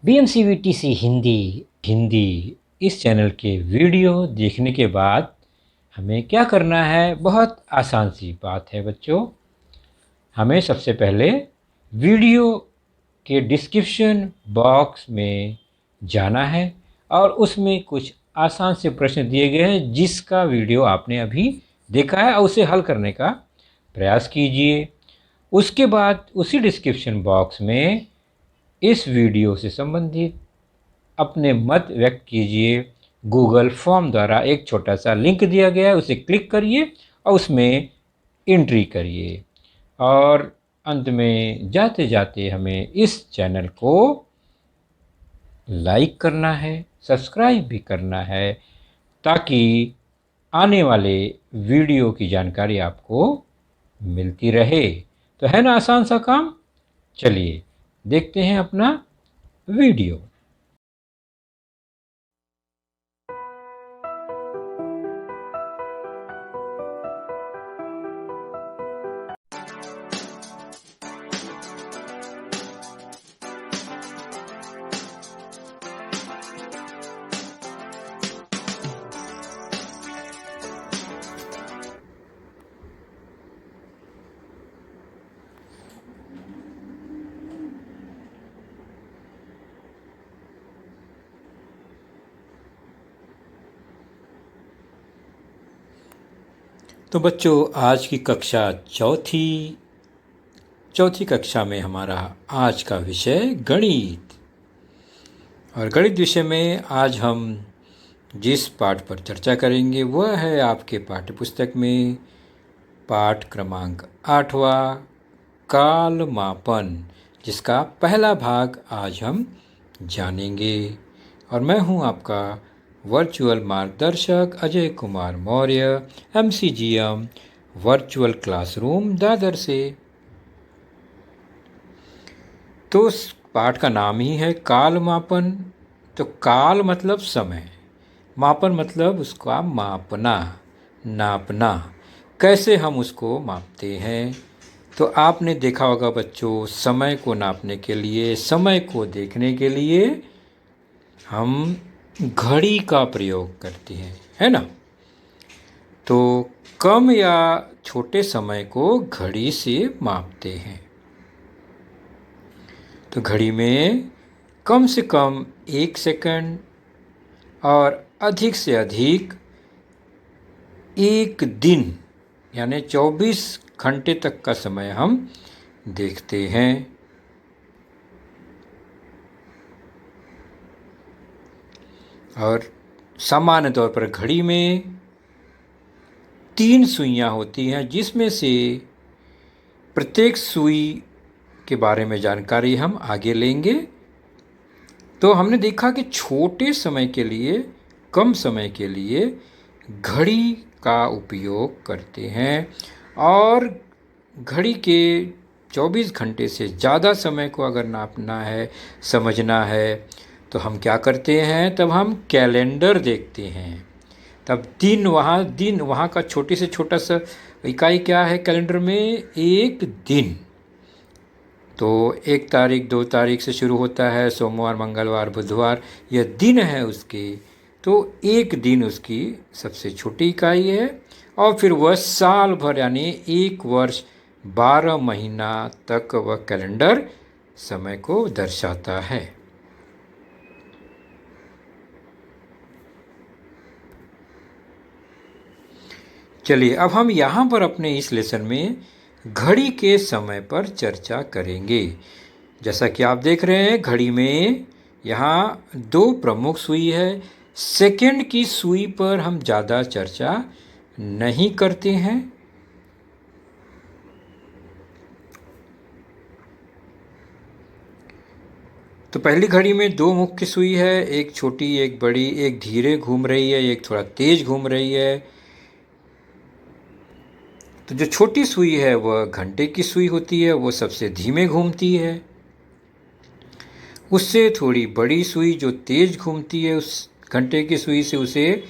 BMCVTC Hindi Hindi इस channel के video देखने के बाद हमें क्या करना है? बहुत आसान सी बात है बच्चों। हमें सबसे पहले वीडियो के डिस्क्रिप्शन बॉक्स में जाना है और उसमें कुछ आसान से प्रश्न दिए गए हैं जिसका वीडियो आपने अभी देखा है और उसे हल करने का प्रयास कीजिए। उसके बाद उसी डिस्क्रिप्शन बॉक्स में इस वीडियो से संबंधित अपने मत व्यक्त कीजिए। गूगल फॉर्म द्वारा एक छोटा सा लिंक दिया गया है, उसे क्लिक करिए और उसमें एंट्री करिए। और अंत में जाते जाते हमें इस चैनल को लाइक करना है, सब्सक्राइब भी करना है ताकि आने वाले वीडियो की जानकारी आपको मिलती रहे। तो है ना आसान सा काम? चलिए देखते हैं अपना वीडियो। तो बच्चों, आज की कक्षा चौथी कक्षा में हमारा आज का विषय गणित। और गणित विषय में आज हम जिस पाठ पर चर्चा करेंगे वह है आपके पाठ्यपुस्तक में पाठ क्रमांक 8वां काल मापन, जिसका पहला भाग आज हम जानेंगे। और मैं हूं आपका वर्चुअल मार्गदर्शक Ajay Kumar Maurya, MCGM virtual classroom Dadar से। तो उस पाठ का नाम ही है काल मापन। तो काल मतलब समय, मापन मतलब उसका मापना, नापना, कैसे हम उसको मापते हैं। तो आपने देखा होगा बच्चों, समय को नापने के लिए, समय को देखने के लिए हम घड़ी का प्रयोग करते हैं, है ना। तो कम या छोटे समय को घड़ी से मापते हैं। तो घड़ी में कम से कम 1 सेकंड और अधिक से अधिक 1 दिन यानी 24 घंटे तक का समय हम देखते हैं। और सामान्य तौर पर घड़ी में 3 सुइयां होती हैं, जिसमें से प्रत्येक सुई के बारे में जानकारी हम आगे लेंगे। तो हमने देखा कि छोटे समय के लिए, कम समय के लिए घड़ी का उपयोग करते हैं और घड़ी के 24 घंटे से ज़्यादा समय को अगर नापना है, समझना है, तो हम क्या करते हैं? तब हम कैलेंडर देखते हैं। तब दिन वहाँ का छोटे से छोटा सा इकाई क्या है कैलेंडर में? 1 दिन। तो 1 तारीख 2 तारीख से शुरू होता है, सोमवार मंगलवार बुधवार, यह दिन है उसके। तो 1 दिन उसकी सबसे छोटी इकाई है। और फिर वह साल भर यानी 1 वर्ष 12 महीना तक वह कैलेंडर समय को दर्शाता है। चलिए अब हम यहाँ पर अपने इस लेसन में घड़ी के समय पर चर्चा करेंगे। जैसा कि आप देख रहे हैं, घड़ी में यहाँ 2 प्रमुख सुई है। सेकंड की सुई पर हम ज़्यादा चर्चा नहीं करते हैं। तो पहली घड़ी में 2 मुख्य सुई है, एक छोटी एक बड़ी, एक धीरे घूम रही है, एक थोड़ा तेज घूम रही है। तो जो छोटी सुई है वह घंटे की सुई होती है, वो सबसे धीमे घूमती है। उससे थोड़ी बड़ी सुई जो तेज घूमती है, उस घंटे की सुई से, उसे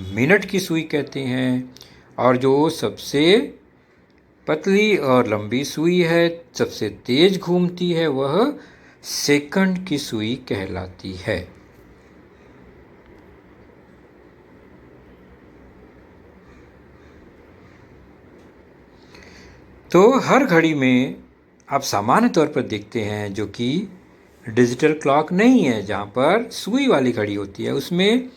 मिनट की सुई कहते हैं। और जो सबसे पतली और लंबी सुई है, सबसे तेज घूमती है, वह सेकंड की सुई कहलाती है। तो हर घड़ी में आप सामान्य तौर पर देखते हैं जो कि डिजिटल क्लॉक नहीं है, जहाँ पर सुई वाली घड़ी होती है, उसमें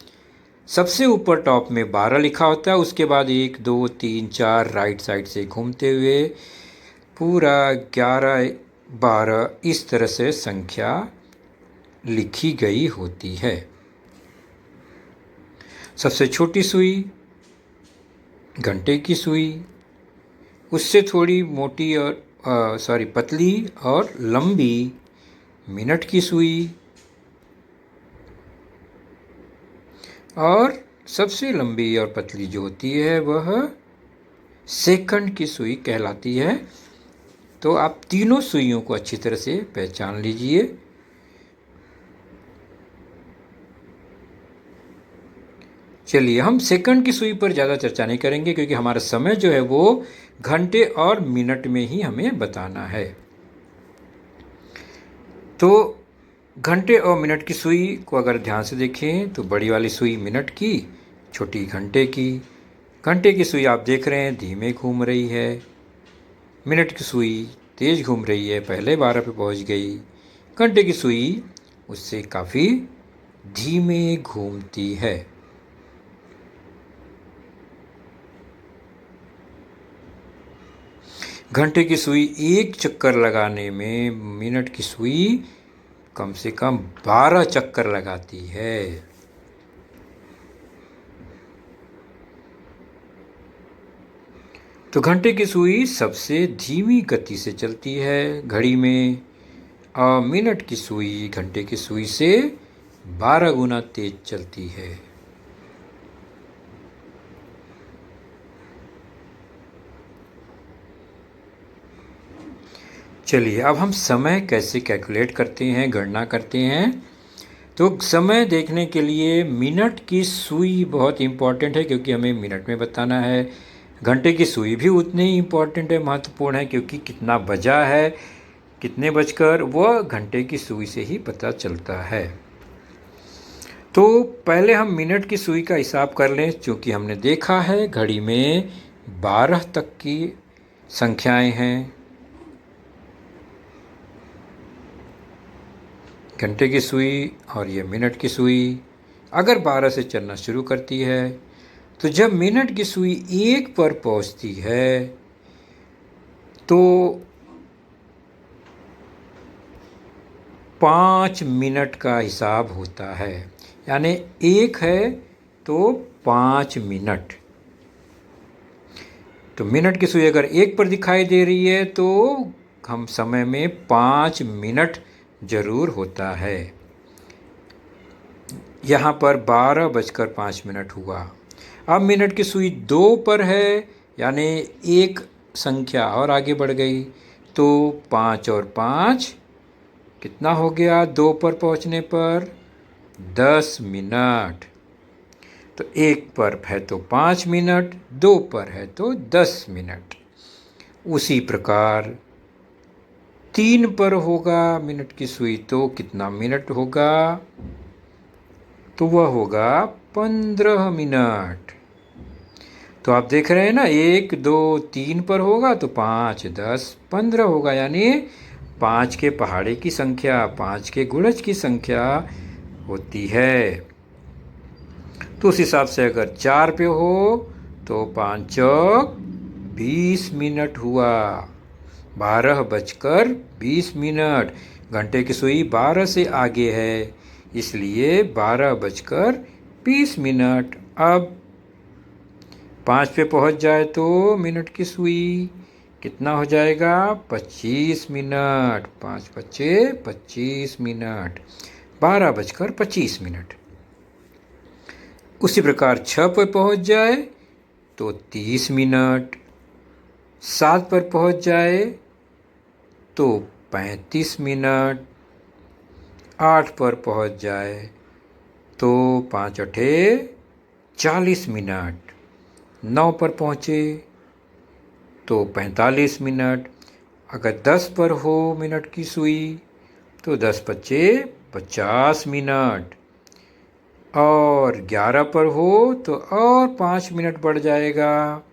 सबसे ऊपर टॉप में 12 लिखा होता है, उसके बाद 1 2 3 4 राइट साइड से घूमते हुए पूरा 11 12 इस तरह से संख्या लिखी गई होती है। सबसे छोटी सुई घंटे की सुई, उससे थोड़ी मोटी और पतली और लंबी मिनट की सुई, और सबसे लंबी और पतली जो होती है वह सेकंड की सुई कहलाती है। तो आप तीनों सुइयों को अच्छी तरह से पहचान लीजिए। चलिए, हम सेकंड की सुई पर ज़्यादा चर्चा नहीं करेंगे क्योंकि हमारा समय जो है वो घंटे और मिनट में ही हमें बताना है। तो घंटे और मिनट की सुई को अगर ध्यान से देखें तो बड़ी वाली सुई मिनट की, छोटी घंटे की। घंटे की सुई आप देख रहे हैं धीमे घूम रही है, मिनट की सुई तेज घूम रही है, पहले 12 पे पहुंच गई। घंटे की सुई उससे काफ़ी धीमे घूमती है। घंटे की सुई एक चक्कर लगाने में मिनट की सुई कम से कम 12 चक्कर लगाती है। तो घंटे की सुई सबसे धीमी गति से चलती है घड़ी में, और मिनट की सुई घंटे की सुई से 12 गुना तेज चलती है। चलिए, अब हम समय कैसे कैलकुलेट करते हैं, गणना करते हैं। तो समय देखने के लिए मिनट की सुई बहुत इम्पॉर्टेंट है क्योंकि हमें मिनट में बताना है। घंटे की सुई भी उतनी ही इम्पॉर्टेंट है, महत्वपूर्ण है, क्योंकि कितना बजा है, कितने बजकर, वह घंटे की सुई से ही पता चलता है। तो पहले हम मिनट की सुई का हिसाब कर लें, क्योंकि हमने देखा है घड़ी में 12 तक की संख्याएं हैं। घंटे की सुई और ये मिनट की सुई अगर 12 से चलना शुरू करती है, तो जब मिनट की सुई 1 पर पहुंचती है तो 5 मिनट का हिसाब होता है। यानी 1 है तो 5 मिनट। तो मिनट की सुई अगर 1 पर दिखाई दे रही है तो हम समय में 5 मिनट जरूर होता है। यहाँ पर 12:05 हुआ। अब मिनट की सुई 2 पर है, यानी एक संख्या और आगे बढ़ गई, तो 5 और 5 कितना हो गया 2 पर पहुँचने पर? 10 मिनट। तो 1 पर है तो 5 मिनट, 2 पर है तो 10 मिनट। उसी प्रकार 3 पर होगा मिनट की सुई तो कितना मिनट होगा? तो वह होगा 15 मिनट। तो आप देख रहे हैं ना, 1 2 3 पर होगा तो 5 10 15 होगा, यानी 5 के पहाड़े की संख्या, 5 के गुणज की संख्या होती है। तो उस हिसाब से अगर 4 पे हो तो 5 चौक 20 मिनट हुआ। 12:20। घंटे की सुई 12 से आगे है, इसलिए 12:20। अब 5 पे पहुंच जाए तो मिनट की सुई कितना हो जाएगा? 25 मिनट। 5 बचे 25 मिनट। 12:25। उसी प्रकार 6 पर पहुंच जाए तो 30 मिनट। 7 पर पहुंच जाए तो 35 मिनट। 8 पर पहुंच जाए तो 5 अठे 40 मिनट। 9 पर पहुंचे तो 45 मिनट। अगर 10 पर हो मिनट की सुई तो 10 पच्चे 50 मिनट, और 11 पर हो तो और 5 मिनट बढ़ जाएगा,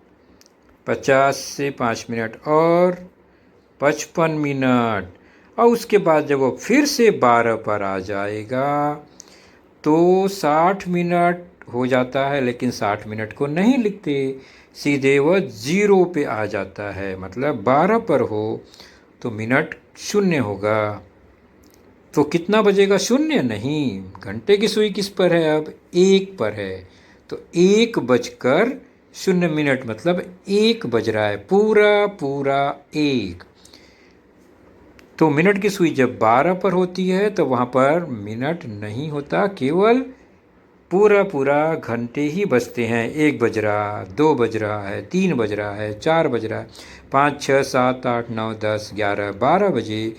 50 से 5 मिनट और 55 मिनट। और उसके बाद जब वो फिर से 12 पर आ जाएगा तो 60 मिनट हो जाता है, लेकिन 60 मिनट को नहीं लिखते, सीधे वह 0 पे आ जाता है। मतलब 12 पर हो तो मिनट शून्य होगा। तो कितना बजेगा? शून्य नहीं, घंटे की सुई किस पर है? अब 1 पर है। तो 1:00 मतलब 1 बज रहा है, पूरा पूरा 1। तो मिनट की सुई जब 12 पर होती है तो वहाँ पर मिनट नहीं होता, केवल पूरा पूरा घंटे ही बजते हैं। 1 बज रहा, 2 बज रहा है, 3 बज रहा है, 4 बज रहा है, 5, 6, 7, 8, 9, 10, 11, 12 बजे।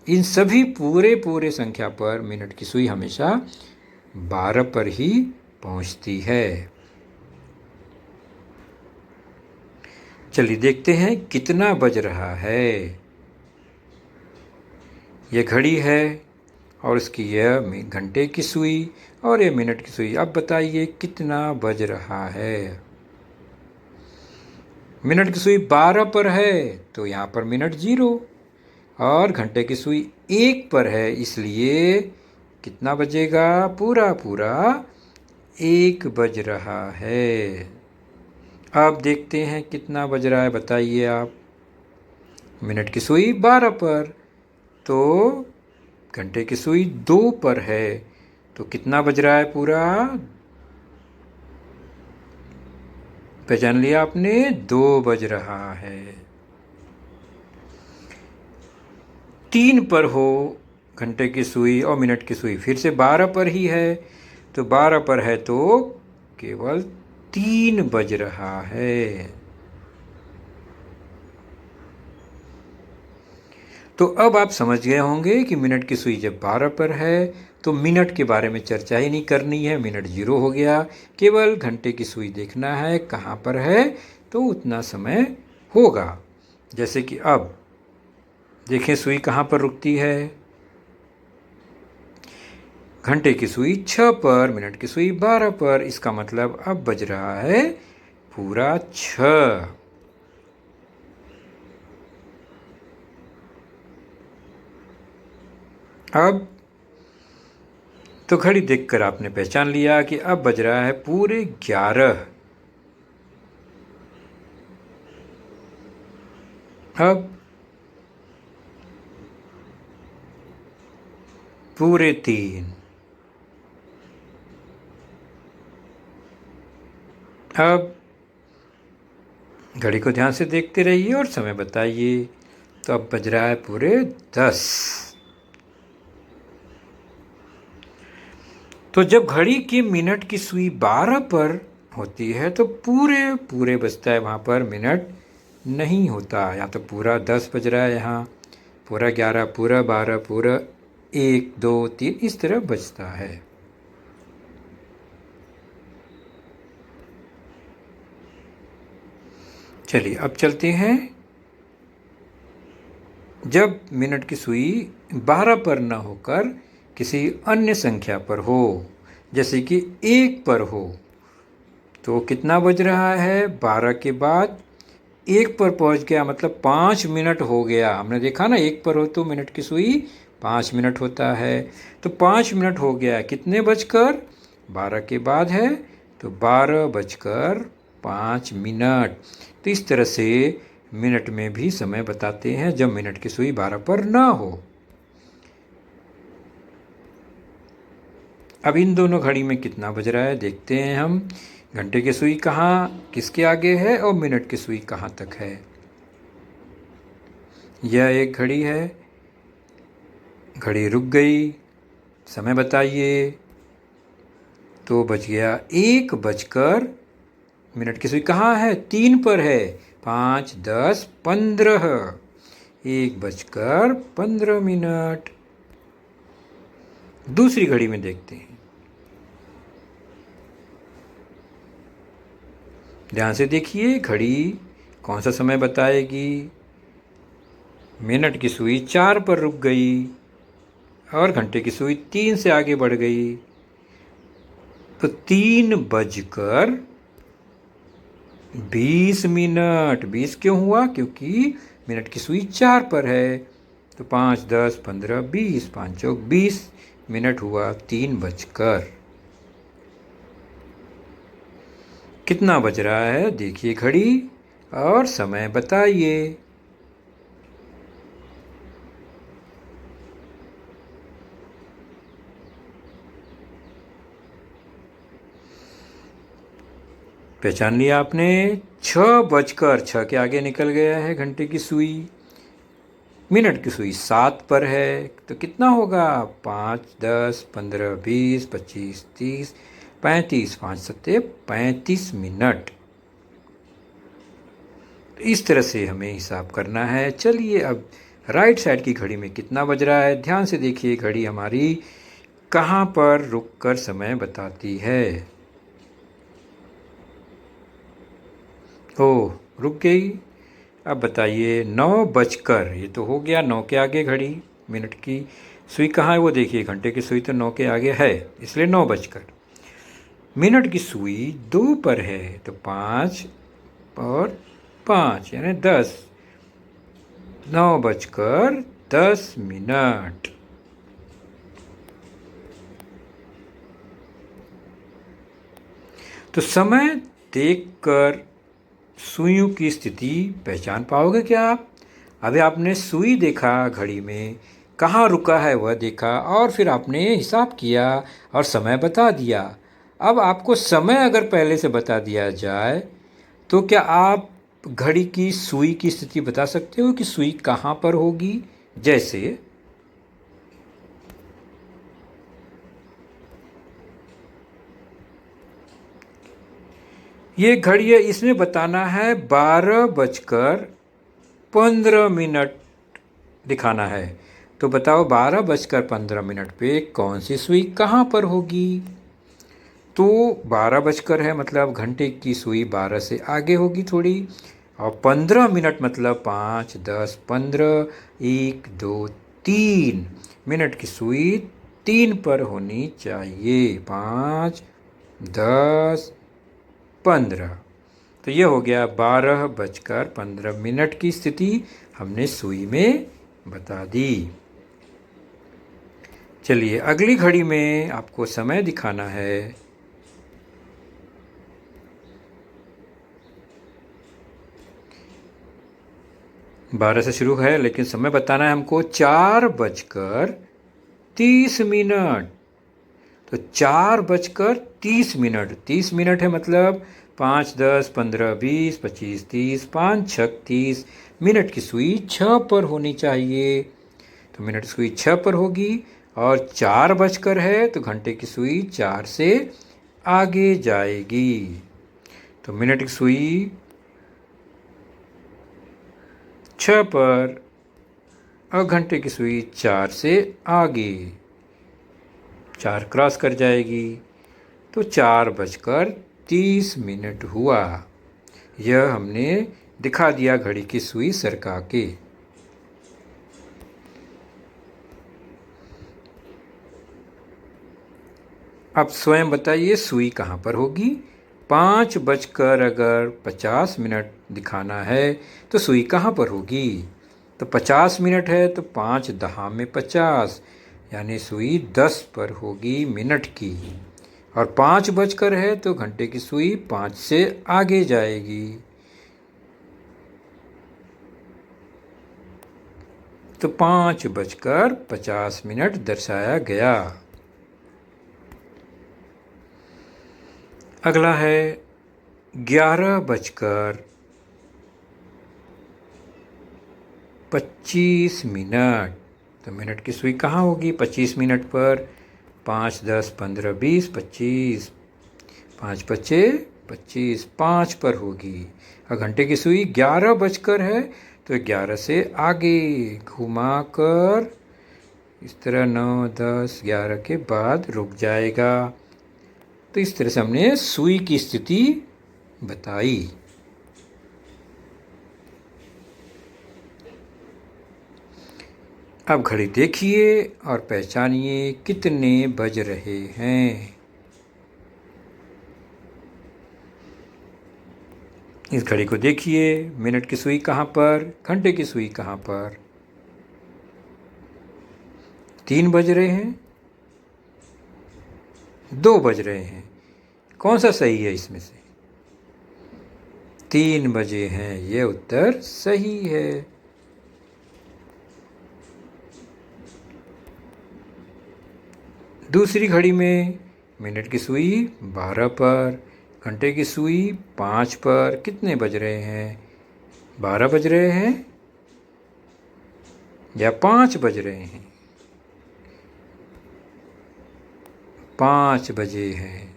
इन सभी पूरे पूरे संख्या पर मिनट की सुई हमेशा 12 पर ही पहुंचती है। चलिए देखते हैं कितना बज रहा है। यह घड़ी है और इसकी यह घंटे की सुई और यह मिनट की सुई। अब बताइए कितना बज रहा है? मिनट की सुई 12 पर है तो यहाँ पर मिनट 0, और घंटे की सुई 1 पर है, इसलिए कितना बजेगा? पूरा पूरा 1 बज रहा है। अब देखते हैं कितना बज रहा है, बताइए आप। मिनट की सुई 12 पर, तो घंटे की सुई 2 पर है, तो कितना बज रहा है पूरा? पहचान लिया आपने? 2 बज रहा है। 3 पर हो घंटे की सुई और मिनट की सुई फिर से 12 पर ही है, तो 12 पर है तो केवल 3 बज रहा है। तो अब आप समझ गए होंगे कि मिनट की सुई जब 12 पर है तो मिनट के बारे में चर्चा ही नहीं करनी है, मिनट 0 हो गया। केवल घंटे की सुई देखना है कहाँ पर है तो उतना समय होगा। जैसे कि अब देखें सुई कहाँ पर रुकती है। घंटे की सुई 6 पर, मिनट की सुई 12 पर। इसका मतलब अब बज रहा है पूरा 6। अब तो घड़ी देखकर आपने पहचान लिया कि अब बज रहा है पूरे 11। अब पूरे 3। अब घड़ी को ध्यान से देखते रहिए और समय बताइए। तो अब बज रहा है पूरे 10। तो जब घड़ी की मिनट की सुई 12 पर होती है तो पूरे पूरे बजता है, वहाँ पर मिनट नहीं होता। या तो पूरा 10 बज रहा है, यहाँ पूरा 11, पूरा 12, पूरा 1, 2, 3 इस तरह बजता है। चलिए अब चलते हैं। जब मिनट की सुई 12 पर न होकर किसी अन्य संख्या पर हो, जैसे कि 1 पर हो, तो कितना बज रहा है? 12 के बाद 1 पर पहुंच गया, मतलब 5 मिनट हो गया। हमने देखा ना, 1 पर हो तो मिनट की सुई 5 मिनट होता है, तो 5 मिनट हो गया। कितने बजकर? 12 के बाद है तो 12:05। तो इस तरह से मिनट में भी समय बताते हैं जब मिनट की सुई 12 पर ना हो। अब इन दोनों घड़ी में कितना बज रहा है देखते हैं हम। घंटे की सुई कहाँ किसके आगे है और मिनट की सुई कहाँ तक है। यह एक घड़ी है, घड़ी रुक गई, समय बताइए। तो बज गया 1:00। मिनट की सुई कहाँ है? 3 पर है। 5, 10, 15। 1:15। दूसरी घड़ी में देखते हैं, ध्यान से देखिए घड़ी कौन सा समय बताएगी। मिनट की सुई 4 पर रुक गई, और घंटे की सुई 3 से आगे बढ़ गई, तो 3:20। 20 क्यों हुआ? क्योंकि मिनट की सुई 4 पर है। तो 5, 10, 15, 20, 5 चौक 20 मिनट हुआ 3:00। कितना बज रहा है देखिए घड़ी और समय बताइए। पहचान लिया आपने? 6:06 के आगे निकल गया है घंटे की सुई। मिनट की सुई 7 पर है, तो कितना होगा? 5, 10, 15, 20, 25, 30, 35, 5 सत्ते 35 मिनट। इस तरह से हमें हिसाब करना है। चलिए अब राइट साइड की घड़ी में कितना बज रहा है ध्यान से देखिए। घड़ी हमारी कहाँ पर रुककर समय बताती है? ओह, रुक गई। अब बताइए 9:00। ये तो हो गया 9 के आगे घड़ी। मिनट की सुई कहाँ है वो देखिए, घंटे की सुई तो 9 के आगे है, इसलिए 9:00। मिनट की सुई 2 पर है, तो 5 और 5 यानी 10। 9:10। तो समय देखकर सुइयों की स्थिति पहचान पाओगे क्या आप? अभी आपने सुई देखा घड़ी में, कहाँ रुका है वह देखा, और फिर आपने हिसाब किया और समय बता दिया। अब आपको समय अगर पहले से बता दिया जाए तो क्या आप घड़ी की सुई की स्थिति बता सकते हो कि सुई कहाँ पर होगी? जैसे ये घड़ी है, इसमें बताना है 12:15 दिखाना है। तो बताओ 12:15 पे कौन सी सुई कहाँ पर होगी? तो 12 है मतलब घंटे की सुई 12 से आगे होगी थोड़ी, और 15 मतलब 5, 10, 15, 1, 2, 3 मिनट की सुई 3 पर होनी चाहिए। 5, 10, 15। तो ये हो गया 12:15 की स्थिति हमने सुई में बता दी। चलिए अगली घड़ी में आपको समय दिखाना है। 12 से शुरू है लेकिन समय बताना है हमको 4:30। तो 4:30। 30 मिनट है मतलब 5, 10, 15, 20, 25, 30, 5 छक 30। मिनट की सुई 6 पर होनी चाहिए, तो मिनट की सुई 6 पर होगी। और 4 है तो घंटे की सुई 4 से आगे जाएगी, तो मिनट की सुई 6 पर और घंटे की सुई 4 से आगे, 4 क्रॉस कर जाएगी, तो 4:30 हुआ। यह हमने दिखा दिया घड़ी की सुई सरका के। अब स्वयं बताइए सुई कहाँ पर होगी? 5:50 दिखाना है तो सुई कहाँ पर होगी? तो 50 मिनट है तो 5 दहा में 50 यानी सुई 10 पर होगी मिनट की। और 5 है तो घंटे की सुई 5 से आगे जाएगी, तो 5:50 दर्शाया गया। अगला है 11:25। तो मिनट की सुई कहाँ होगी 25 मिनट पर? 5, 10, 15, 20, 25, 5 पच्चे 25, 5 पर होगी। और घंटे की सुई 11 है तो 11 से आगे घुमा कर इस तरह 9, 10, 11 के बाद रुक जाएगा। तो इस तरह से हमने सुई की स्थिति बताई। अब घड़ी देखिए और पहचानिए कितने बज रहे हैं। इस घड़ी को देखिए, मिनट की सुई कहाँ पर, घंटे की सुई कहाँ पर। 3 बज रहे हैं, 2 बज रहे हैं। कौन सा सही है इसमें से? 3 बजे हैं, यह उत्तर सही है। दूसरी घड़ी में मिनट की सुई 12 पर, घंटे की सुई 5 पर। कितने बज रहे हैं? 12 बज रहे हैं या 5 बज रहे हैं? 5 बजे हैं।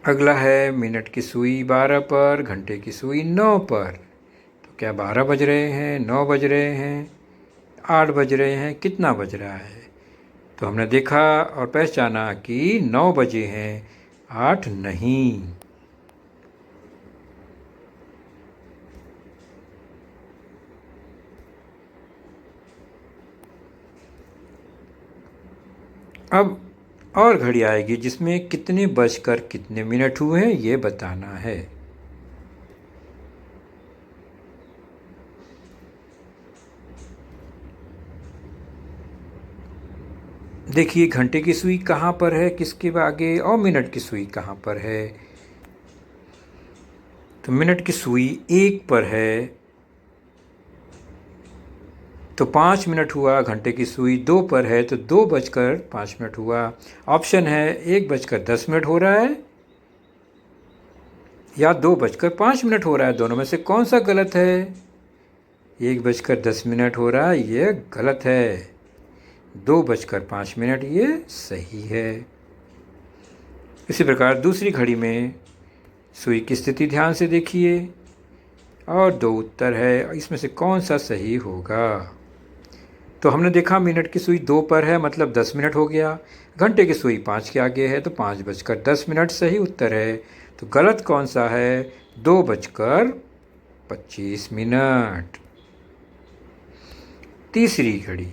अगला है मिनट की सुई 12 पर, घंटे की सुई 9 पर। तो क्या 12 बज रहे हैं, 9 बज रहे हैं, 8 बज रहे हैं? कितना बज रहा है? तो हमने देखा और पहचाना कि 9 बजे हैं, 8 नहीं। अब और घड़ी आएगी जिसमें कितने बजकर कितने मिनट हुए हैं ये बताना है। देखिए घंटे की सुई कहाँ पर है, किसके आगे, और मिनट की सुई कहाँ पर है। तो मिनट की सुई 1 पर है, तो 5 मिनट हुआ। घंटे की सुई 2 पर है, तो 2 बजकर 5 मिनट हुआ। ऑप्शन है 1 बजकर 10 मिनट हो रहा है या 2 बजकर 5 मिनट हो रहा है। दोनों में से कौन सा गलत है? 1 बजकर 10 मिनट हो रहा है, ये गलत है। 2 बजकर 5 मिनट ये सही है। इसी प्रकार दूसरी घड़ी में सुई की स्थिति ध्यान से देखिए और 2 उत्तर है, इसमें से कौन सा सही होगा। तो हमने देखा मिनट की सुई 2 पर है, मतलब 10 मिनट हो गया। घंटे की सुई 5 के आगे है, तो 5 बजकर 10 मिनट सही उत्तर है। तो गलत कौन सा है? 2 बजकर 25 मिनट। तीसरी घड़ी,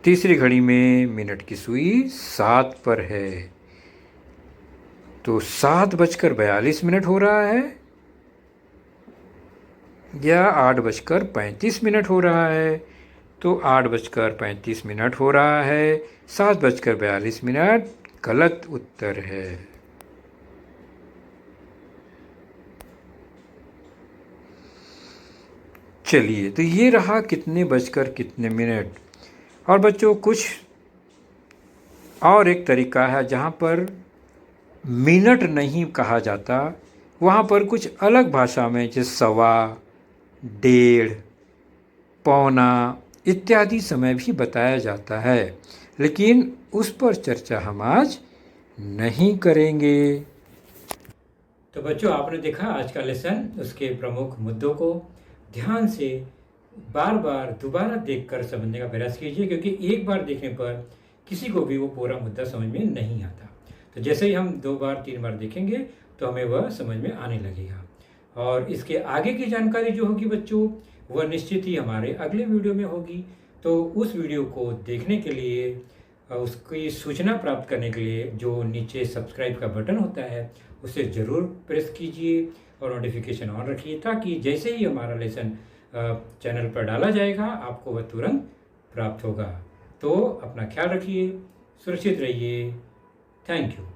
तीसरी घड़ी में मिनट की सुई 7 पर है, तो 7 बजकर 42 मिनट हो रहा है या 8 बजकर 35 मिनट हो रहा है। तो 8 बजकर 35 मिनट हो रहा है, 7 बजकर 42 मिनट गलत उत्तर है। चलिए, तो ये रहा कितने बजकर कितने मिनट। और बच्चों कुछ और एक तरीका है जहाँ पर मिनट नहीं कहा जाता, वहाँ पर कुछ अलग भाषा में जैसे सवा, डेढ़, पौना इत्यादि समय भी बताया जाता है, लेकिन उस पर चर्चा हम आज नहीं करेंगे। तो बच्चों आपने देखा आज का लेसन, उसके प्रमुख मुद्दों को ध्यान से बार बार दोबारा देखकर समझने का प्रयास कीजिए, क्योंकि एक बार देखने पर किसी को भी वो पूरा मुद्दा समझ में नहीं आता। तो जैसे ही हम 2 बार 3 बार देखेंगे तो हमें वह समझ में आने लगेगा। और इसके आगे की जानकारी जो होगी बच्चों, वह निश्चित ही हमारे अगले वीडियो में होगी। तो उस वीडियो को देखने के लिए, उसकी सूचना प्राप्त करने के लिए जो नीचे सब्सक्राइब का बटन होता है उसे ज़रूर प्रेस कीजिए और नोटिफिकेशन ऑन रखिए, ताकि जैसे ही हमारा लेसन चैनल पर डाला जाएगा आपको वह तुरंत प्राप्त होगा। तो अपना ख्याल रखिए, सुरक्षित रहिए। Thank you.